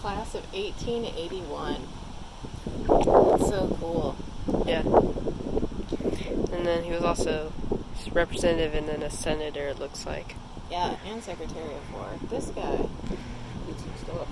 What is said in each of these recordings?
Class of 1881. That's so cool. Yeah. And then he was also representative and then a senator, it looks like. Yeah, and Secretary of War. This guy did some stuff.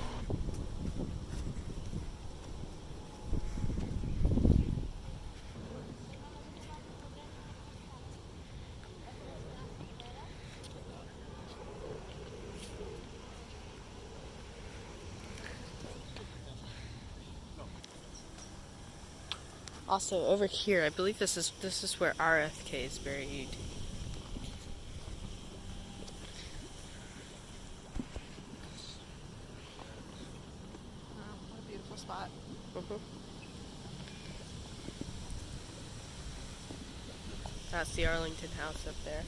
Also, over here, I believe this is where RFK is buried. What a beautiful spot. That's the Arlington house up there.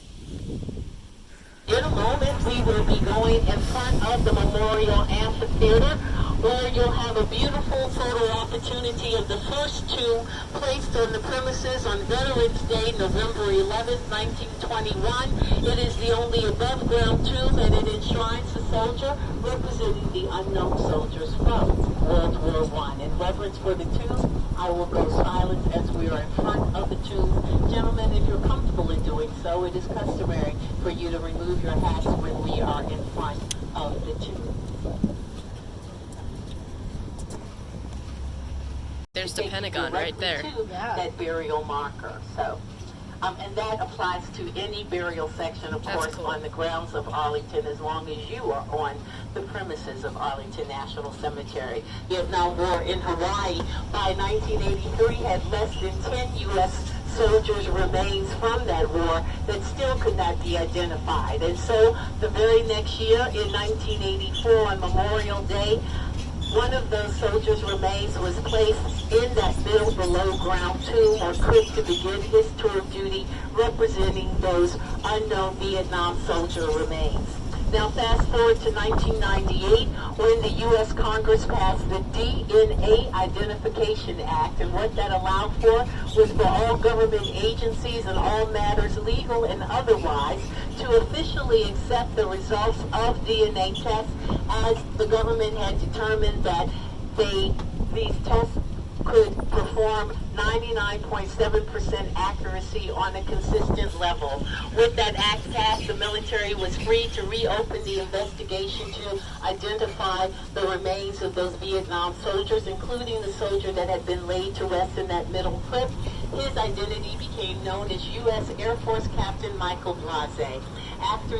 In a moment, we will be going in front of the Memorial Amphitheater, where you'll have a beautiful photo opportunity of the first tomb placed on the premises on Veterans Day, November 11th, 1921. It is the only above-ground tomb, and it enshrines a soldier representing the unknown soldiers from World War I. In reverence for the tomb, I will go silent as we are in front of the tomb. Gentlemen, if you're comfortable in doing so, it is customary for you to remove your hats when we are in front of the tomb. There's the Pentagon right there. That burial marker. So, and that applies to any burial section, of course, cool. on the grounds of Arlington, as long as you are on the premises of Arlington National Cemetery. Vietnam War in Hawaii by 1983 had less than 10 U.S. soldiers' remains from that war that still could not be identified. And so the very next year, in 1984, on Memorial Day, one of those soldiers' remains was placed in that middle below ground tomb or crypt to begin his tour of duty, representing those unknown Vietnam soldier remains. Now fast forward to 1998, when the U.S. Congress passed the DNA Identification Act, and what that allowed for was for all government agencies and all matters legal and otherwise to officially accept the results of DNA tests, as the government had determined that these tests could perform 99.7% accuracy on a consistent level. With that act passed, the military was free to reopen the investigation to identify the remains of those Vietnam soldiers, including the soldier that had been laid to rest in that middle crypt. His identity became known as U.S. Air Force Captain Michael Blase. After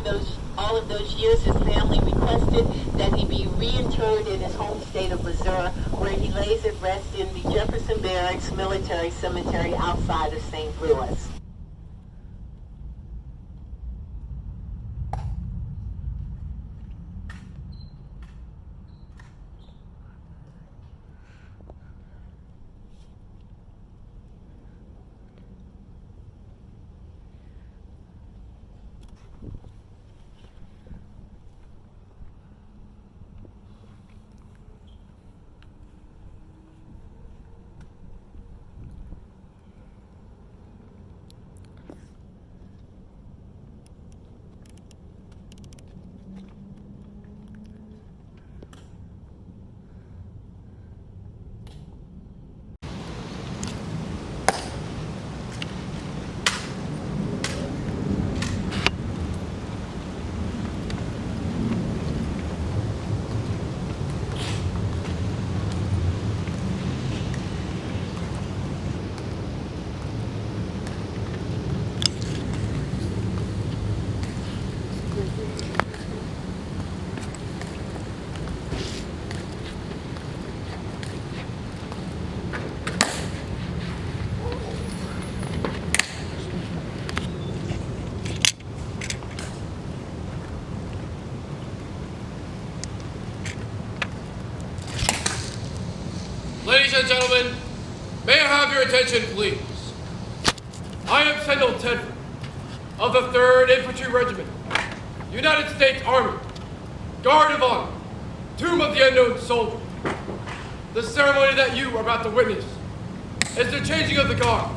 all of those years, his family requested that he be reinterred in his home state of Missouri, where he lays at rest in the Jefferson Barracks Military Cemetery outside of St. Louis. Ladies and gentlemen, may I have your attention, please? I am Sentinel Tedford of the 3rd Infantry Regiment, United States Army, Guard of Honor, Tomb of the Unknown Soldier. The ceremony that you are about to witness is the changing of the guard.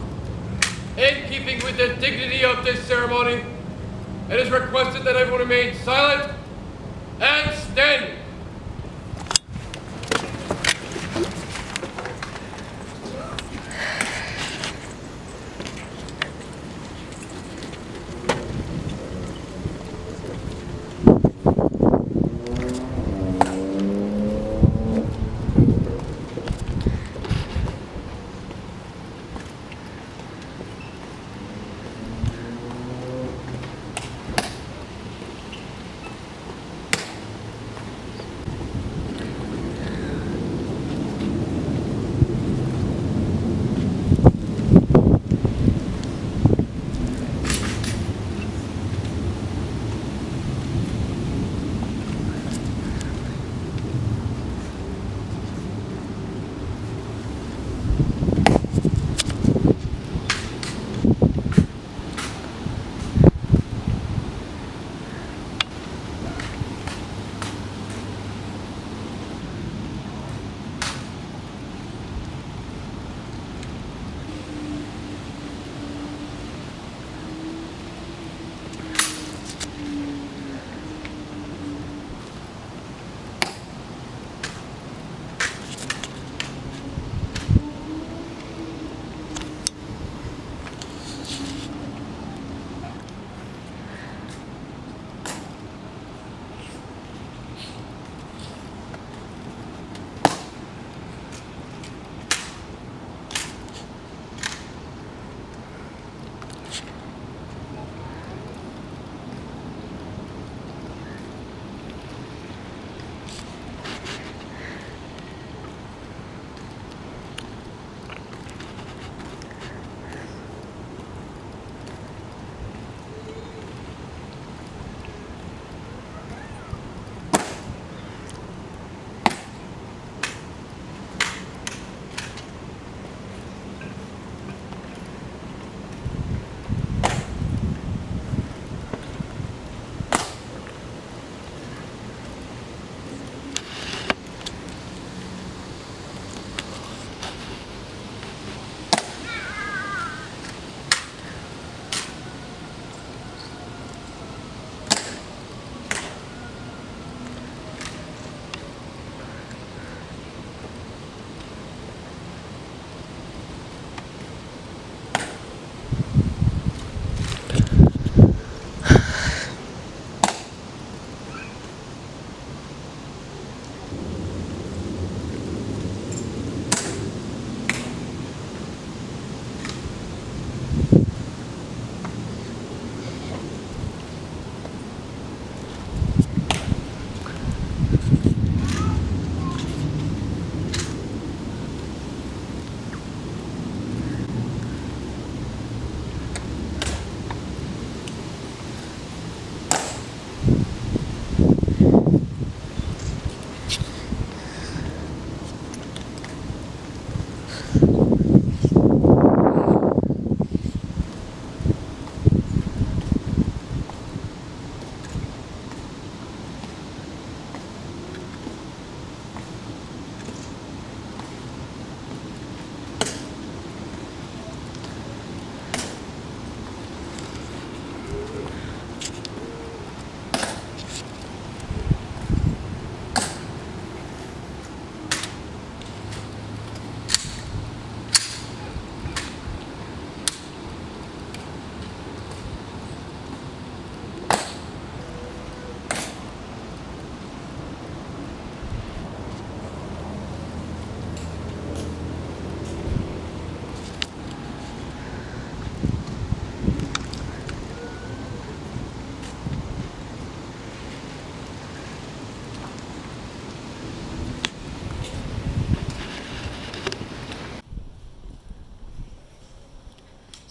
In keeping with the dignity of this ceremony, it is requested that everyone remain silent and stand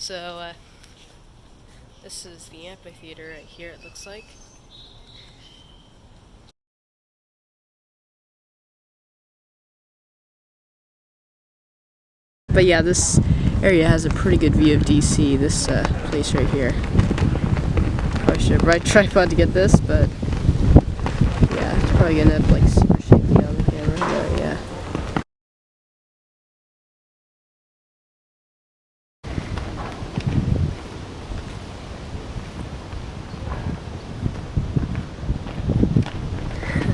So, this is the amphitheater right here, it looks like. But yeah, this area has a pretty good view of DC, this place right here. Probably should have brought a tripod to get this, but yeah, it's probably gonna have like super shaky on the camera, but yeah.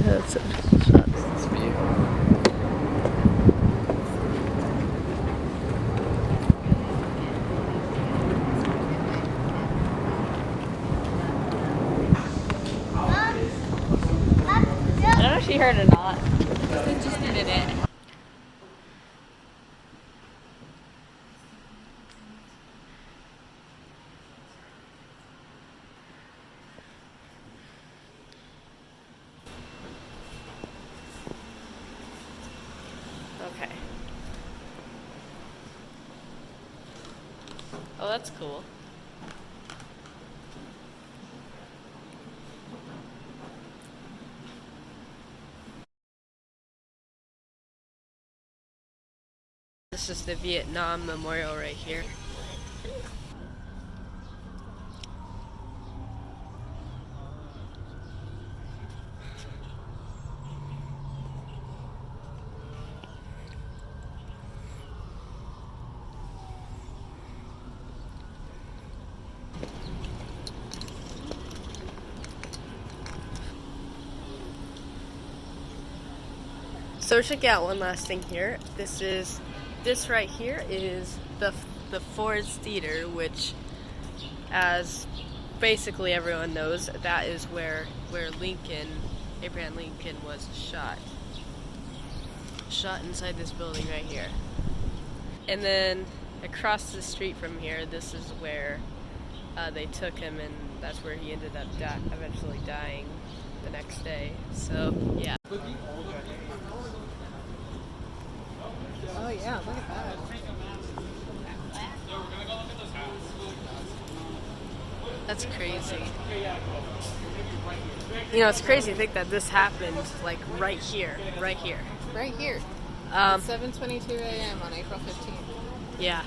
That's a shot of this view. I don't know if she heard or not. Just needed it. Okay. Oh, that's cool. This is the Vietnam Memorial right here. So check out one last thing here. This right here is the Ford's Theater, which, as basically everyone knows, that is where Abraham Lincoln was shot. Shot inside this building right here. And then across the street from here, this is where they took him, and that's where he ended up eventually dying the next day. So yeah. Oh yeah, look at that. That's crazy. You know, it's crazy to think that this happened like right here. Right here. Um, 7:22 a.m. on April 15th. yeah.